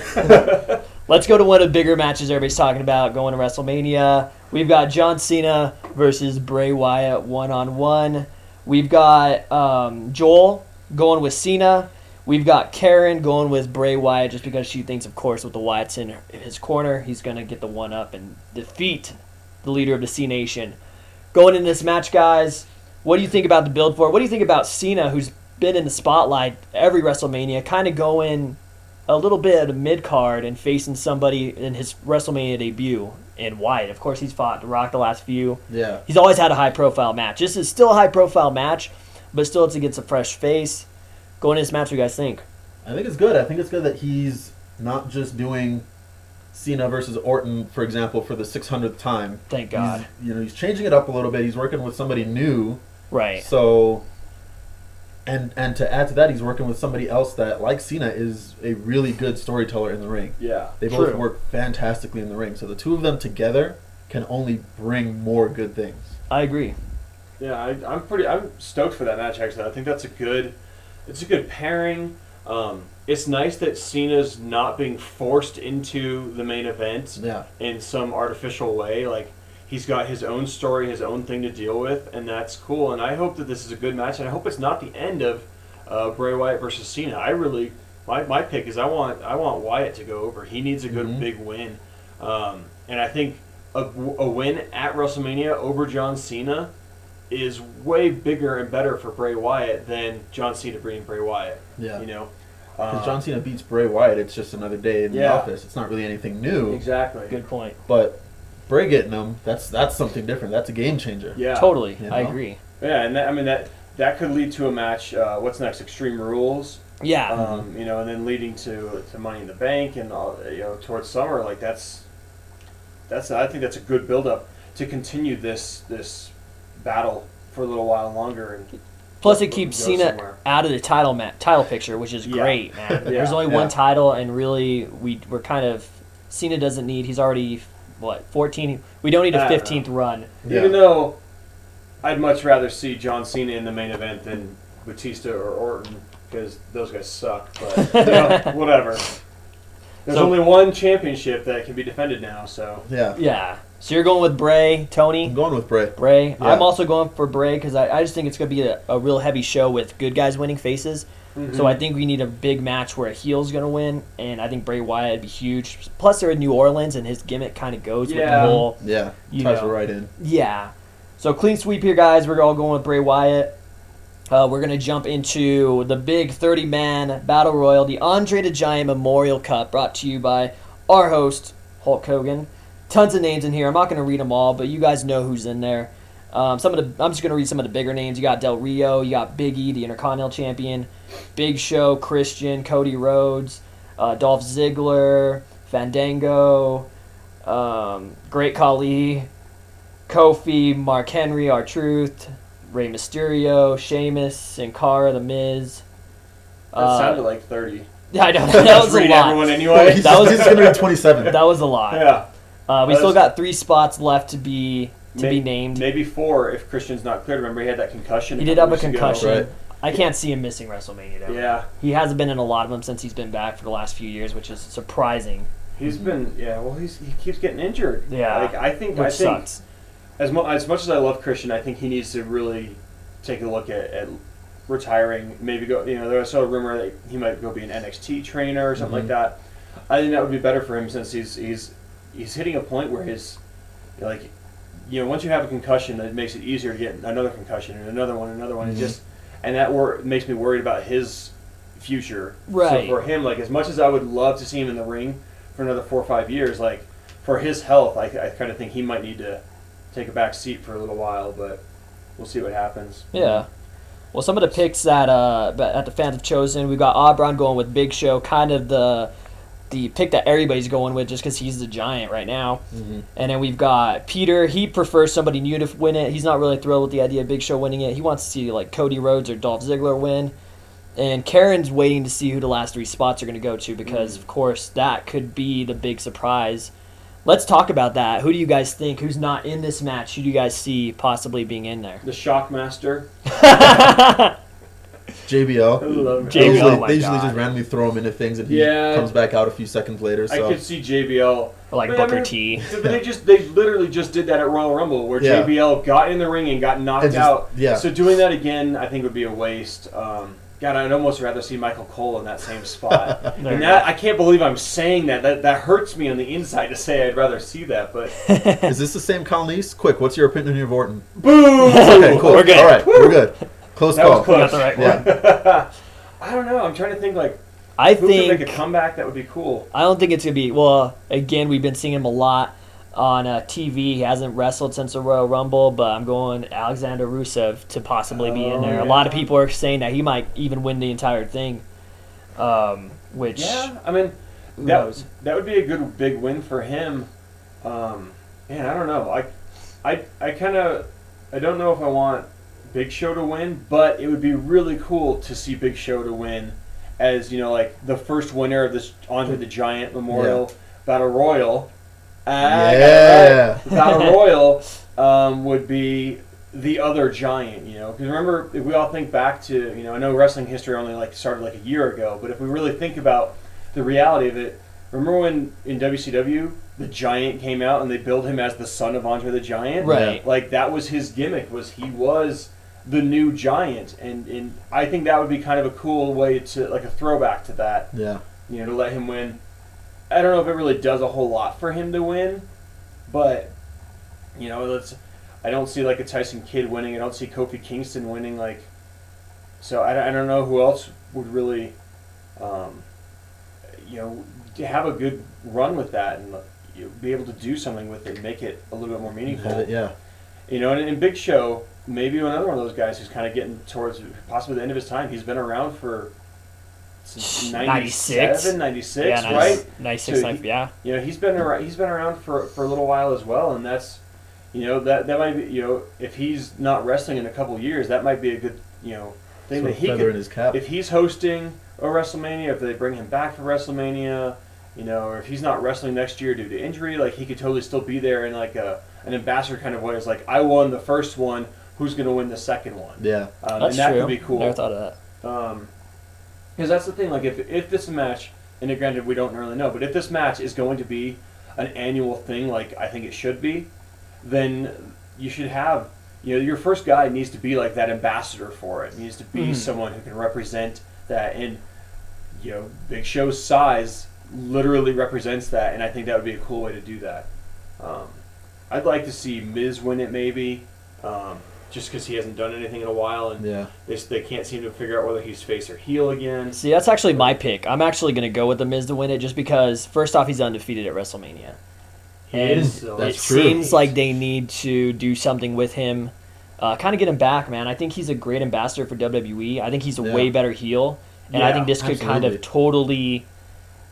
let's go to one of the bigger matches everybody's talking about going to WrestleMania. We've got John Cena versus Bray Wyatt 1-on-1. We've got Joel going with Cena. We've got Karen going with Bray Wyatt just because she thinks, of course, with the Wyatts in his corner, he's going to get the one-up and defeat the leader of the C Nation. Going in this match, guys, what do you think about the build for it? What do you think about Cena, who's been in the spotlight every WrestleMania, kind of going a little bit of mid-card and facing somebody in his WrestleMania debut in Wyatt? Of course, he's fought The Rock the last few. Yeah. He's always had a high-profile match. This is still a high-profile match, but still it's against a fresh face. Going into this match, what do you guys think? I think it's good. I think it's good that he's not just doing Cena versus Orton, for example, for the 600th time. Thank God. He's changing it up a little bit. He's working with somebody new. Right. So, and to add to that, he's working with somebody else that, like Cena, is a really good storyteller in the ring. Yeah. They both True. work fantastically in the ring. So the two of them together can only bring more good things. I agree. Yeah, I'm stoked for that match. Actually, I think it's a good pairing. It's nice that Cena's not being forced into the main event in some artificial way. Like, he's got his own story, his own thing to deal with, and that's cool. And I hope that this is a good match, and I hope it's not the end of Bray Wyatt versus Cena. I really, my pick is I want Wyatt to go over. He needs a good big win, and I think a win at WrestleMania over John Cena is way bigger and better for Bray Wyatt than John Cena beating Bray Wyatt. Yeah. You know. Because John Cena beats Bray Wyatt, it's just another day in the office. It's not really anything new. Exactly. Good point. But Bray getting him, that's something different. That's a game changer. Yeah. Totally. You know? I agree. Yeah, and that could lead to a match. What's next? Extreme Rules. Yeah. And then leading to Money in the Bank and towards summer. Like that's I think that's a good build up to continue this battle for a little while longer. And Plus, it keeps go Cena somewhere. out of the title picture, which is great, man. There's only one title, and really, we're kind of Cena doesn't need. He's already 14. We don't need a 15th run. Yeah. Even though I'd much rather see John Cena in the main event than Batista or Orton because those guys suck. But whatever. There's only one championship that can be defended now, so Yeah. So you're going with Bray, Tony? I'm going with Bray. Bray. Yeah. I'm also going for Bray because I just think it's going to be a real heavy show with good guys winning faces. Mm-hmm. So I think we need a big match where a heel's going to win, and I think Bray Wyatt would be huge. Plus, they're in New Orleans, and his gimmick kind of goes with the whole. Yeah, ties right in. Yeah. So clean sweep here, guys. We're all going with Bray Wyatt. We're going to jump into the big 30-man Battle Royal, the Andre the Giant Memorial Cup, brought to you by our host, Hulk Hogan. Tons of names in here. I'm not going to read them all, but you guys know who's in there. I'm just going to read some of the bigger names. You got Del Rio. You got Big E, the Intercontinental Champion. Big Show, Christian, Cody Rhodes, Dolph Ziggler, Fandango, Great Khali, Kofi, Mark Henry, R-Truth, Rey Mysterio, Sheamus, Sin Cara, The Miz. that sounded like 30. I know. That was a Read lot. everyone anyway. He's going to be 27. That was a lot. Yeah. We still got 3 spots left to be named. Maybe 4 if Christian's not cleared. Remember, he had that concussion. He did have a weeks ago. concussion. Right. I can't see him missing WrestleMania, though. Yeah. He hasn't been in a lot of them since he's been back for the last few years, which is surprising. He's been, he keeps getting injured. Yeah. I think Sucks. As much as I love Christian, I think he needs to really take a look at retiring. Maybe go, there's also a rumor that he might go be an NXT trainer or something like that. I think that would be better for him since he's hitting a point where once you have a concussion, it makes it easier to get another concussion and another one. And that makes me worried about his future. Right. So for him, as much as I would love to see him in the ring for another 4 or 5 years, for his health, I kind of think he might need to take a back seat for a little while, but we'll see what happens. Yeah. Well, some of the picks that the fans have chosen, we've got Aubrey going with Big Show, kind of the pick that everybody's going with just because he's the Giant right now. Mm-hmm. And then we've got Peter. He prefers somebody new to win it. He's not really thrilled with the idea of Big Show winning it. He wants to see Cody Rhodes or Dolph Ziggler win. And Karen's waiting to see who the last 3 spots are going to go to because, of course, that could be the big surprise let's talk about that. Who do you guys think? Who's not in this match? Who do you guys see possibly being in there? The Shockmaster. JBL. I love him. JBL, oh my They usually God. just randomly throw him into things and he Yeah. comes back out a few seconds later. I So could see JBL. Or like But, Booker I mean, T. They literally just did that at Royal Rumble where Yeah. JBL got in the ring and got knocked And just- out. yeah. So doing that again, I think would be a waste. God, I'd almost rather see Michael Cole in that same spot. There you And go. that I can't believe I'm saying that. That hurts me on the inside to say I'd rather see that. But is this the same Colonies? Quick, what's your opinion of Orton? boom! Okay, cool. We're good. All right, we're good. Close That call. was close. Got the right one. Yeah. I don't know. I'm trying to think like I who could make think a comeback that would be cool. I don't think it's gonna be. Well, again, we've been seeing him a lot on TV. He hasn't wrestled since the Royal Rumble, but I'm going Alexander Rusev to possibly be in there. Oh, A lot of yeah. people are saying that he might even win the entire thing. Which Yeah, I mean who that knows? that would be a good big win for him. Man, I don't know. I don't know if I want Big Show to win, but it would be really cool to see Big Show to win as, like the first winner of this Andre the Giant Memorial Battle Royal. I got it Yeah. right. The Battle Royal would be the other giant, because remember, if we all think back to, I know wrestling history only started a year ago, but if we really think about the reality of it, remember when in WCW the Giant came out and they billed him as the son of Andre the Giant? Right. Like that was his gimmick, he was the new Giant, and I think that would be kind of a cool way to, a throwback to that, Yeah. to let him win. I don't know if it really does a whole lot for him to win, but I don't see a Tyson Kidd winning. I don't see Kofi Kingston winning. So I don't know who else would really, have a good run with that and be able to do something with it and make it a little bit more meaningful. Yeah. And in Big Show, maybe another one of those guys who's kind of getting towards possibly the end of his time. He's been around since 97, 96, Yeah, right? 96, So he's been around for a little while as well, and that's that might be if he's not wrestling in a couple years, that might be a good thing that he feather could, in his cap. if he's hosting a WrestleMania, if they bring him back for WrestleMania, or if he's not wrestling next year due to injury, he could totally still be there in an ambassador kind of way. It's I won the first one, who's going to win the second one? Yeah. That's and that true. could be cool. Never thought of that. Because that's the thing, if this match, and granted we don't really know, but if this match is going to be an annual thing, I think it should be, then you should have, your first guy needs to be that ambassador for it. It needs to be someone who can represent that, and Big Show's size literally represents that, and I think that would be a cool way to do that. I'd like to see Miz win it maybe, just because he hasn't done anything in a while, and Yeah. they can't seem to figure out whether he's face or heel again. See, that's actually my pick. I'm actually going to go with The Miz to win it just because, first off, he's undefeated at WrestleMania. And That's it true. seems like they need to do something with him, kind of get him back, man. I think he's a great ambassador for WWE. I think he's a Yeah. way better heel, and I Yeah, think this could kind of absolutely.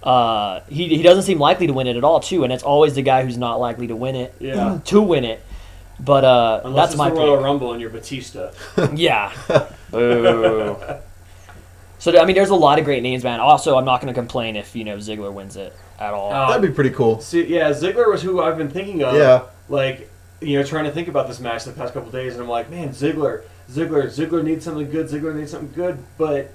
totally. He doesn't seem likely to win it at all, too, and it's always the guy who's not likely to win it. Yeah. To win it, but Unless that's it's my the Royal pick. Rumble and you're Batista. Yeah. Boo. So there's a lot of great names, man. Also, I'm not going to complain if Ziggler wins it at all. That'd be pretty cool. See, yeah, Ziggler was who I've been thinking of. Yeah. Trying to think about this match the past couple days, and I'm like, man, Ziggler needs something good. Ziggler needs something good, but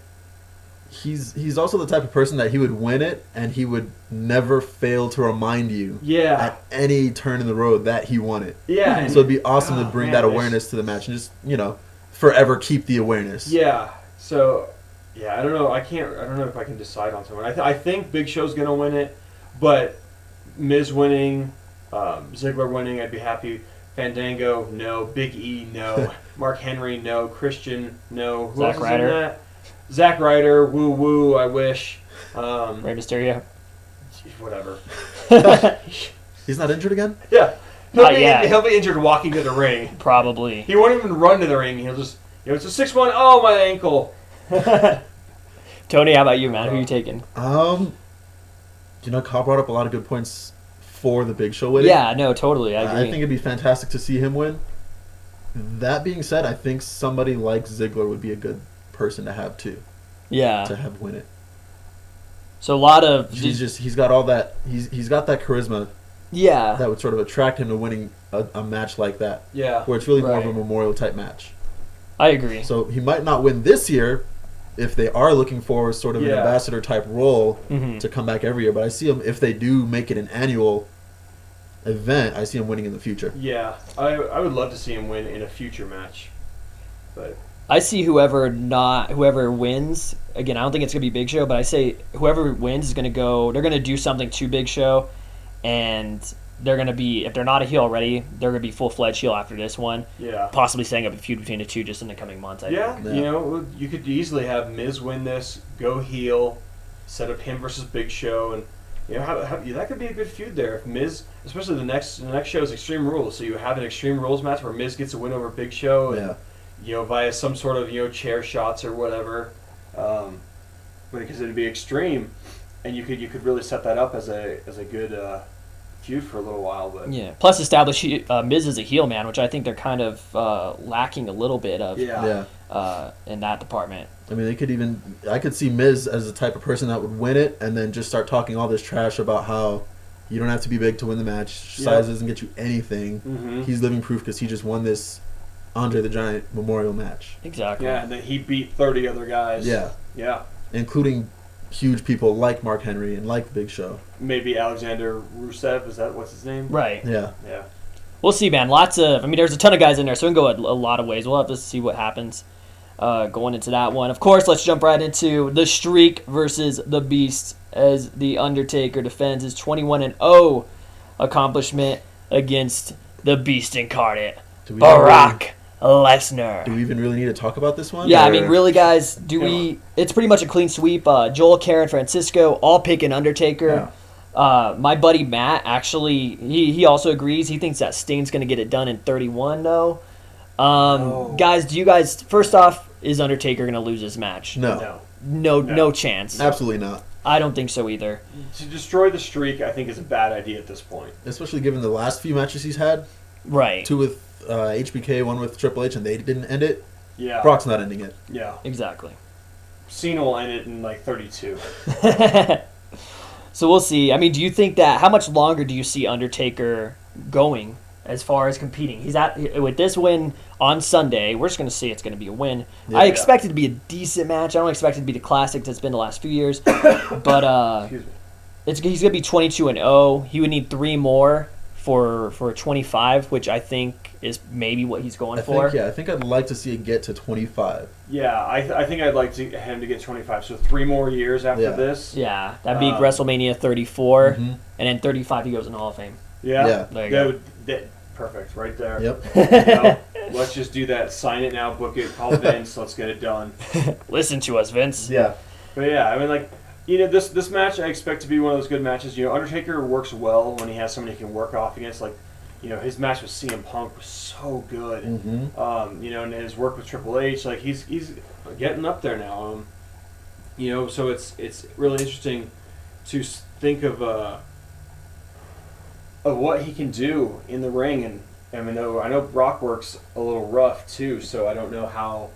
He's also the type of person that he would win it and he would never fail to remind you yeah, at any turn in the road that he won it. yeah. and- So it'd be awesome to Oh, bring man, that there's- awareness to the match and just, forever keep the awareness. Yeah. So, yeah, I don't know. I don't know if I can decide on someone. I think Big Show's gonna win it, but Miz winning, Ziggler winning, I'd be happy. Fandango, no. Big E, no. Mark Henry, no. Christian, no. Who Zack else is Ryder. in that? Zack Ryder, woo woo. I wish. Rey Mysterio. Whatever. He's not injured again? Yeah. Not yet. He'll be injured walking to the ring. Probably. He won't even run to the ring. He'll just, it's a 6-1. Oh, my ankle. Tony, how about you, man? Who are you taking? Kyle brought up a lot of good points for the Big Show winning. Yeah, no, totally. I agree. I think it'd be fantastic to see him win. That being said, I think somebody like Ziggler would be a good person to have too, yeah. to have win it. So a lot of He's got all that. He's got that charisma Yeah. that would sort of attract him to winning a match like that, Yeah. where it's really more of a Right. memorial type match. I agree. So he might not win this year if they are looking for sort of an Yeah. ambassador type role Mhm. to come back every year. But I see him, if they do make it an annual event, I see him winning in the future. Yeah. I would love to see him win in a future match. But I see whoever wins. Again, I don't think it's gonna be Big Show, but I say whoever wins is gonna go. They're gonna do something to Big Show, and they're gonna be, if they're not a heel already, they're gonna be full-fledged heel after this one. yeah. Possibly setting up a feud between the two just in the coming months. I Yeah, think. Yeah. you know, you could easily have Miz win this, go heel, set up him versus Big Show, and you know that could be a good feud there. If Miz, especially the next show is Extreme Rules, so you have an Extreme Rules match where Miz gets a win over Big Show, and Yeah. you know via some sort of chair shots or whatever, because it'd be extreme, and you could really set that up as a good feud for a little while, but Yeah. Plus, establish Miz as a heel man, which I think they're kind of lacking a little bit of yeah. in that department. I mean, I could see Miz as the type of person that would win it and then just start talking all this trash about how you don't have to be big to win the match. Yeah. Size doesn't get you anything. Mhm. He's living proof because he just won this Andre the Giant Memorial match, Exactly. Yeah, and then he beat 30 other guys. Yeah. Yeah. including huge people like Mark Henry and like Big Show. Maybe Alexander Rusev, is that what's his name? Right. Yeah. Yeah. We'll see, man. There's a ton of guys in there, so we can go a lot of ways. We'll have to see what happens going into that one. Of course, let's jump right into the Streak versus the Beast as The Undertaker defends his 21-0 accomplishment against the Beast incarnate, Do we Brock Lesnar. Do we even really need to talk about this one? Yeah, I or- mean, really, guys, Come it's pretty much a clean sweep. Joel, Karen, Francisco, all picking Undertaker. My buddy Matt, actually, he also agrees. He thinks that Sting's going to get it done in 31, though. No. Guys, first off, is Undertaker going to lose this match? No. No chance. Absolutely not. I don't think so either. To destroy the streak, I think is a bad idea at this point. Especially given the last few matches he's had. Right. 2 with HBK, 1 with Triple H, and they didn't end it. Yeah. Brock's not ending it. Yeah. Exactly. Cena will end it in like 32. So we'll see. I mean, do you think how much longer do you see Undertaker going as far as competing? With this win on Sunday, we're just going to say it's going to be a win. Yeah. I expect it to be a decent match. I don't expect it to be the classic that's been the last few years. But Excuse me. he's going to be 22-0. He would need 3 more for 25, which I think is maybe what he's going for. I think I'd like to see it get to 25. Yeah, I think I'd like him to get 25. So 3 more years after Yeah. this. Yeah, that'd be WrestleMania 34, Mhm. and then 35 he goes in the Hall of Fame. Yeah. Yeah. There you go. Perfect, right there. Yep. You know, let's just do that. Sign it now, book it, call Vince, let's get it done. Listen to us, Vince. Yeah. But yeah, I mean, like, this match I expect to be one of those good matches. Undertaker works well when he has somebody he can work off against. Like, his match with CM Punk was so good. Mm-hmm. And his work with Triple H, like he's getting up there now. So it's really interesting to think of what he can do in the ring. And I mean, I know Brock works a little rough too, so I don't know how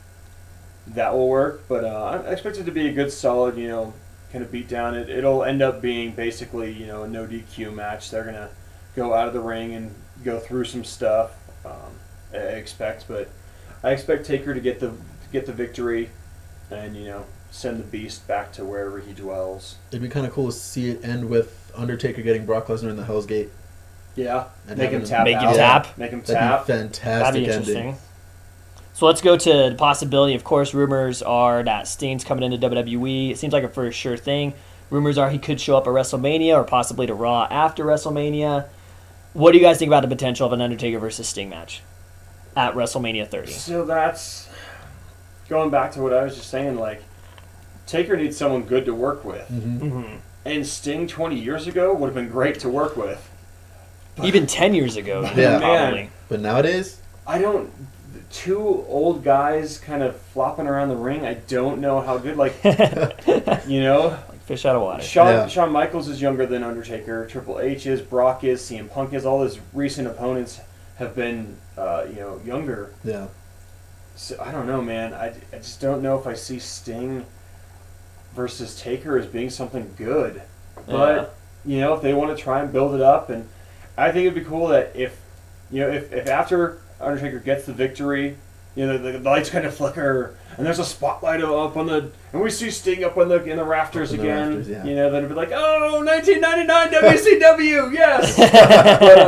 that will work. But I expect it to be a good, solid, kind of beat down. It'll end up being basically, a no DQ match. They're gonna go out of the ring and go through some stuff. I expect Taker to get the victory, and send the Beast back to wherever he dwells. It'd be kind of cool to see it end with Undertaker getting Brock Lesnar in the Hell's Gate. Yeah, And make him having tap. Make him out. tap? Make him That'd tap. be fantastic That'd be ending. interesting. So let's go to the possibility. Of course, rumors are that Sting's coming into WWE. It seems like a for sure thing. Rumors are he could show up at WrestleMania or possibly to Raw after WrestleMania. What do you guys think about the potential of an Undertaker versus Sting match at WrestleMania 30? So that's going back to what I was just saying. Like, Taker needs someone good to work with, Mm-hmm. and Sting 20 years ago would have been great to work with. Even 10 years ago, Yeah. probably. But nowadays, Two old guys kind of flopping around the ring. I don't know how good. Like, Like fish out of water. Shawn Michaels is younger than Undertaker. Triple H is. Brock is. CM Punk is. All his recent opponents have been, younger. yeah. So I don't know, man. I just don't know if I see Sting versus Taker as being something good. But if they want to try and build it up, and I think it'd be cool that if after Undertaker gets the victory, the lights kind of flicker and there's a spotlight up on the, and we see Sting up in the rafters Up in the again. rafters, yeah. Then it'd be like, oh, 1999 WCW, yes. But,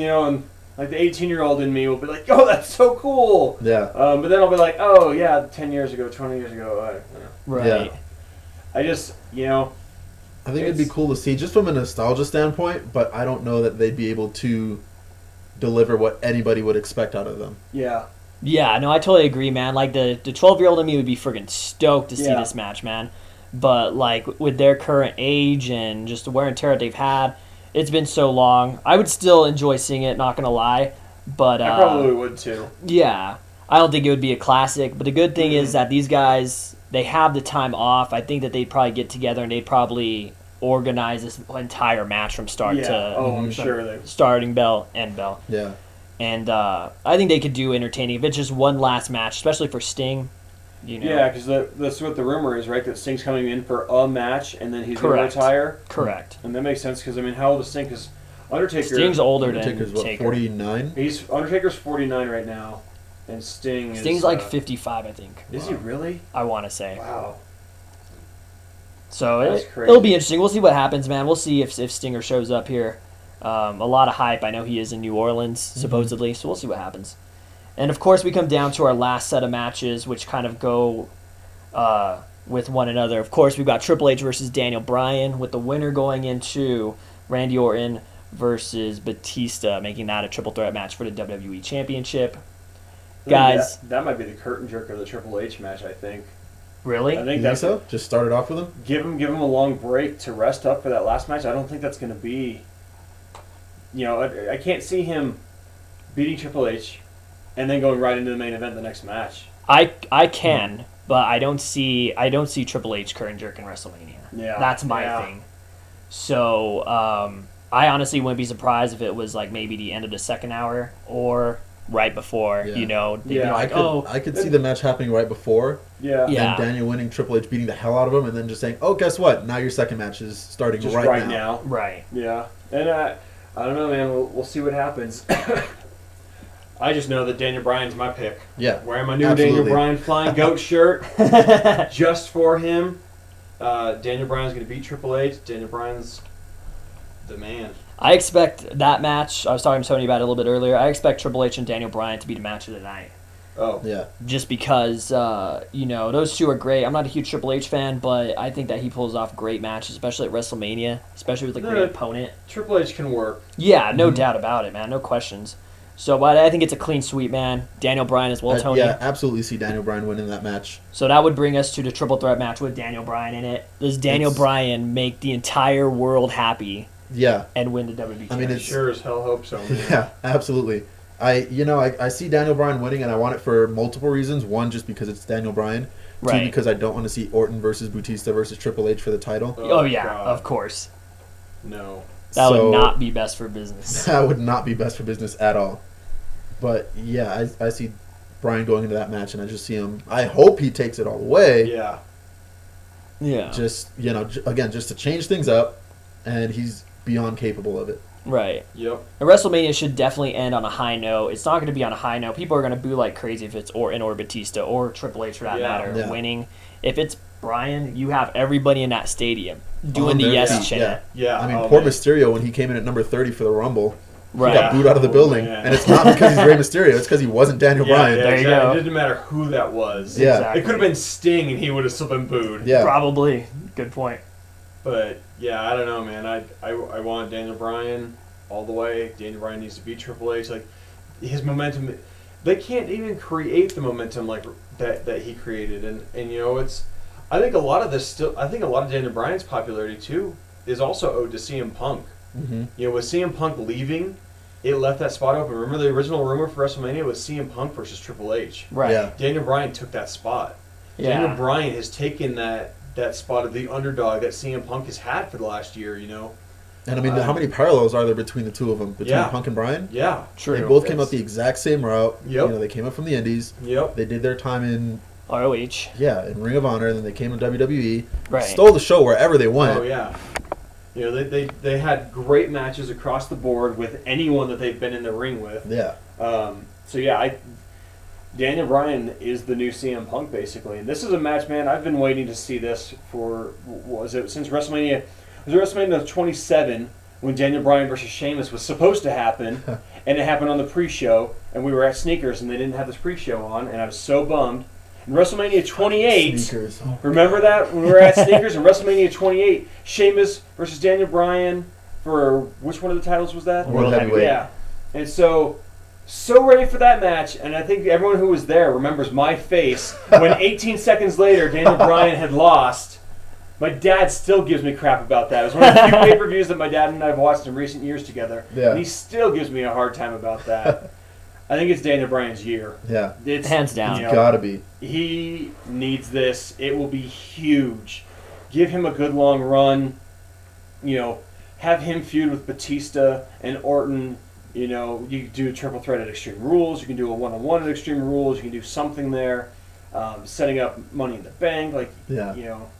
and like the 18-year-old in me will be like, oh, that's so cool. Yeah. But then I'll be like, oh yeah, 10 years ago, 20 years ago. Right. Yeah. I just, I think it'd be cool to see just from a nostalgia standpoint, but I don't know that they'd be able to deliver what anybody would expect out of them. yeah. Yeah, no, I totally agree, man. Like, the 12-year-old in me would be freaking stoked to see Yeah. this match, man. But, like, with their current age and just the wear and tear that they've had, it's been so long. I would still enjoy seeing it, not going to lie. But I probably would too. yeah, I don't think it would be a classic. But the good thing is that these guys, they have the time off. I think that they'd probably get together and they'd probably organize this entire match from start Yeah. to Oh, I'm sure they. starting bell, end bell. Yeah. And I think they could do entertaining if it's just one last match, especially for Sting. Yeah, because that's what the rumor is, right? That Sting's coming in for a match and then he's going to Correct. retire. Correct. And that makes sense because how old is Sting? Because Undertaker. Sting's older Undertaker's than what, Taker. 49? Undertaker's 49 right now, and Sting's Sting's like 55, I think. Is he really? I want to say. Wow. So That's crazy. it'll be interesting. We'll see what happens, man. We'll see if Stinger shows up here. A lot of hype. I know he is in New Orleans, supposedly, so we'll see what happens. And, of course, we come down to our last set of matches, which kind of go with one another. Of course, we've got Triple H versus Daniel Bryan, with the winner going into Randy Orton versus Batista, making that a triple threat match for the WWE Championship. Guys. That might be the curtain jerk of the Triple H match, I think. Really? I You think think that's so? Just started off with him? give him a long break to rest up for that last match. I don't think that's going to be. I can't see him beating Triple H and then going right into the main event the next match. I can, but I don't see Triple H curtain jerk in WrestleMania. Yeah, That's my thing. So I honestly wouldn't be surprised if it was like maybe the end of the second hour or right before. Yeah. They'd be like, I could see the match happening right before, Yeah. Yeah. and Daniel winning, Triple H beating the hell out of him, and then just saying, "Oh, guess what? Now your second match is starting Just right, now. right. Yeah. And I don't know, man. We'll see what happens. I just know that Daniel Bryan's my pick. Yeah, Wearing my new absolutely. Daniel Bryan flying goat shirt just for him. Daniel Bryan's going to beat Triple H. Daniel Bryan's the man. I expect that match. I was talking to Tony about it a little bit earlier. I expect Triple H and Daniel Bryan to be the match of the night. Oh. Yeah, Just because, those two are great. I'm not a huge Triple H fan, but I think that he pulls off great matches, especially at WrestleMania, especially with a great opponent. Triple H can work. Yeah, no doubt about it, man. No questions. So, but I think it's a clean sweep, man. Daniel Bryan as well, Tony. yeah, absolutely see Daniel Bryan winning that match. So that would bring us to the triple threat match with Daniel Bryan in it. Does Daniel Bryan make the entire world happy Yeah, and win the WWE I mean, Championship? it's Sure as hell hope so, man. yeah, absolutely. I see Daniel Bryan winning, and I want it for multiple reasons. One, just because it's Daniel Bryan. Right. Two, because I don't want to see Orton versus Batista versus Triple H for the title. Oh, yeah, God. of course. No. That So- would not be best for business. That would not be best for business at all. But yeah, I see Bryan going into that match, and I just see him. I hope he takes it all the way. Yeah. Yeah. Just again, just to change things up, and he's beyond capable of it. Right. Yep. And WrestleMania should definitely end on a high note. It's not going to be on a high note. People are going to boo like crazy if it's Orton or Batista or Triple H for that matter Yeah. winning. If it's Bryan, you have everybody in that stadium doing On the their yes feet, chant. Yeah. I mean, oh, poor man. Mysterio when he came in at number 30 for the Rumble. Right. He got booed out of the Oh, building, man. and it's not because he's Rey Mysterio. It's because he wasn't Daniel Bryan. There you exactly. go. It didn't matter who that was. Yeah. Exactly. It could have been Sting and he would have still been booed. Yeah. Probably. Good point. But yeah, I don't know, man. I want Daniel Bryan all the way. Daniel Bryan needs to beat Triple H. Like his momentum, they can't even create the momentum like that he created. And it's. I think a lot of Daniel Bryan's popularity too is also owed to CM Punk. Mm-hmm. With CM Punk leaving, it left that spot open. Remember the original rumor for WrestleMania was CM Punk versus Triple H. Right. Yeah. Daniel Bryan took that spot. Yeah. Daniel Bryan has taken that spot of the underdog that CM Punk has had for the last year, And I mean, how many parallels are there between the two of them? Between Yeah. Punk and Bryan? Yeah. True. They both came It's- out the exact same route. Yep. They came up from the Indies. Yep. They did their time in ROH. Ring of Honor, and then they came to WWE. Right. Stole the show wherever they went. Oh yeah. You know, they had great matches across the board with anyone that they've been in the ring with. Yeah. So yeah, Daniel Bryan is the new CM Punk basically, and this is a match, man. I've been waiting to see this for since WrestleMania. It was WrestleMania 27 when Daniel Bryan versus Sheamus was supposed to happen, and it happened on the pre-show, and we were at Sneakers, and they didn't have this pre-show on, and I was so bummed. And WrestleMania 28, Sneakers. Oh. remember that when we were at Sneakers? And WrestleMania 28, Sheamus versus Daniel Bryan for which one of the titles was that? World Heavyweight. Yeah, and so ready for that match, and I think everyone who was there remembers my face when 18 seconds later Daniel Bryan had lost. My dad still gives me crap about that. It was one of the few pay-per-views that my dad and I have watched in recent years together, and he still gives me a hard time about that. I think it's Daniel Bryan's year. Yeah. It's, hands down. you It's know, gotta be. He needs this. It will be huge. Give him a good long run. You know, have him feud with Batista and Orton. You know, you can do a triple threat at Extreme Rules. You can do a one-on-one at Extreme Rules. You can do something there. Setting up Money in the Bank. Like, Yeah. you know,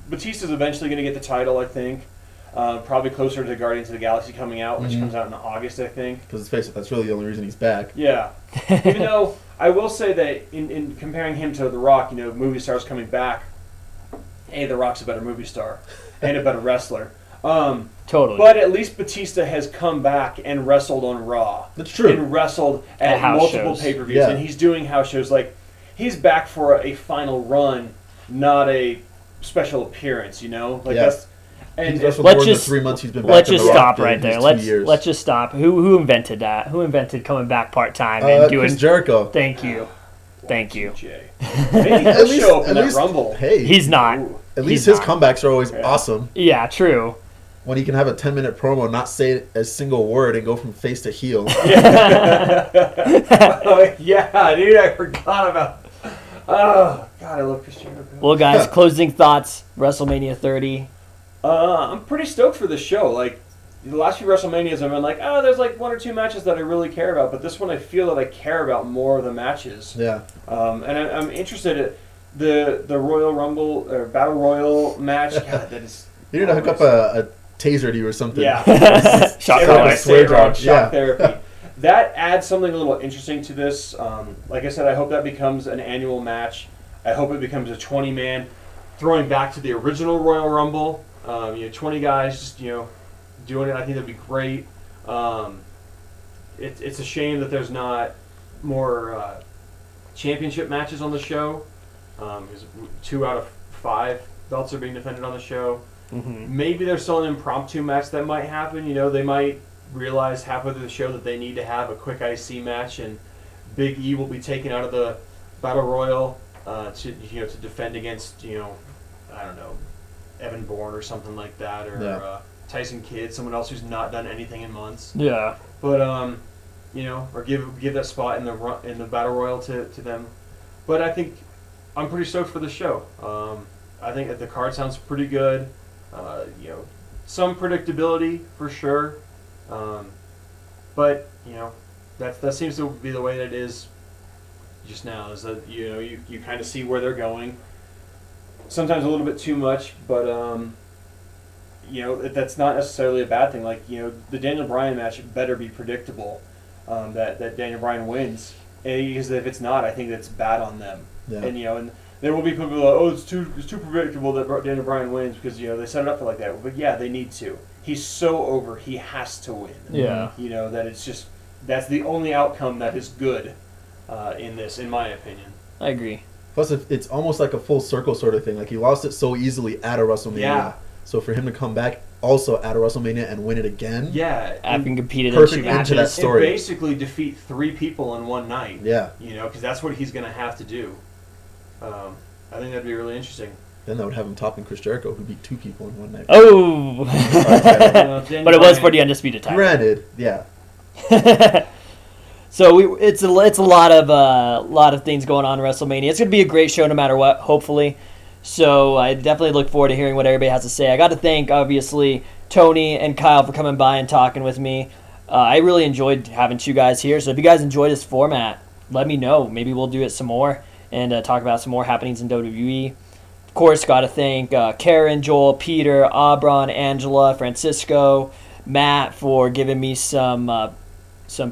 Batista's eventually going to get the title, I think. Probably closer to Guardians of the Galaxy coming out, which comes out in August, I think. Because let's face it, that's really the only reason he's back. Yeah. Even though I will say that in comparing him to The Rock, you know, movie stars coming back, hey, The Rock's a better movie star and a better wrestler. Totally. But at least Batista has come back and wrestled on Raw. That's true. And wrestled at house multiple shows. pay-per-views. Yeah. And he's doing house shows. Like, he's back for a final run, not a special appearance, you know? Like, Yeah. that's... And He's wrestled let's more in the just- 3 months he's been back. Let's than just The Rock stop did right in there. his 2 Let's years. let's just stop. Who invented that? Who invented coming back part time and doing? Chris Jericho. Thank you. Thank you. Jay. Maybe he'll show up in that Rumble. Hey, He's not. Ooh. at least he's his not. comebacks are always Yeah. awesome. Yeah, true. When he can have a 10-minute promo, not say a single word, and go from face to heel. Oh, yeah, dude, I forgot about. Oh God, I love Christian. Well, guys, closing thoughts. WrestleMania 30. I'm pretty stoked for this show. Like the last few WrestleManias, I've been like, oh, there's like 1 or 2 matches that I really care about, but this one I feel that I care about more of the matches. Yeah. And I'm interested in the Royal Rumble or Battle Royal match. God, that is. You need to hook up a taser to you or something. Yeah. Shock Everyone collar. say it wrong, Yeah. shock therapy. That adds something a little interesting to this. Like I said, I hope that becomes an annual match. I hope it becomes a 20-man, throwing back to the original Royal Rumble. 20 guys just, doing it. I think that'd be great. It's a shame that there's not more championship matches on the show. Because 2 out of 5 belts are being defended on the show. Mm-hmm. Maybe there's still an impromptu match that might happen. They might realize halfway through the show that they need to have a quick IC match, and Big E will be taken out of the Battle Royal to defend against I don't know, Evan Bourne or something like that, or Tyson Kidd, someone else who's not done anything in months. Yeah. But or give that spot in the Battle Royal to them. But I think I'm pretty stoked for the show. I think that the card sounds pretty good. Some predictability for sure. But that seems to be the way that it is just now. Is that you kind of see where they're going. Sometimes a little bit too much, but that's not necessarily a bad thing. Like the Daniel Bryan match better be predictable. That Daniel Bryan wins, because if it's not, I think that's bad on them. Yeah. And there will be people who are like, it's too predictable that Daniel Bryan wins because they set it up like that. But yeah, they need to. He's so over. He has to win. Yeah. That it's just that's the only outcome that is good in this, in my opinion. I agree. Plus, it's almost like a full circle sort of thing. Like he lost it so easily at a WrestleMania. Yeah. So for him to come back also at a WrestleMania and win it again. Yeah. Having competed in Perfect 2 into that matches. story. And basically defeat 3 people in one night. Yeah. Because that's what he's going to have to do. I think that'd be really interesting. Then that would have him topping Chris Jericho, who beat 2 people in one night. Oh. Daniel But it was Bryan- for the undisputed title. Granted, yeah. So it's a lot of things going on in WrestleMania. It's going to be a great show no matter what, hopefully. So I definitely look forward to hearing what everybody has to say. I got to thank, obviously, Tony and Kyle for coming by and talking with me. I really enjoyed having 2 guys here. So if you guys enjoyed this format, let me know. Maybe we'll do it some more and talk about some more happenings in WWE. Of course, got to thank Karen, Joel, Peter, Abron, Angela, Francisco, Matt for giving me some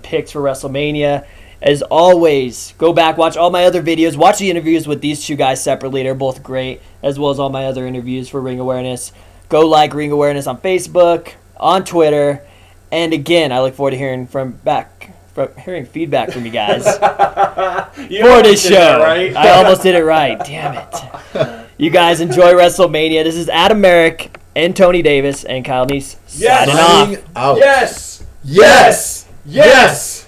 picks for WrestleMania. As always, go back, watch all my other videos. Watch the interviews with these two guys separately. They're both great, as well as all my other interviews for Ring Awareness. Go like Ring Awareness on Facebook, on Twitter. And again, I look forward to hearing hearing feedback from you guys for this show. Right? I almost did it right. Damn it. You guys enjoy WrestleMania. This is Adam Merrick and Tony Davis and Kyle Neese Yes. signing off. Out. Yes. Yes. Yes.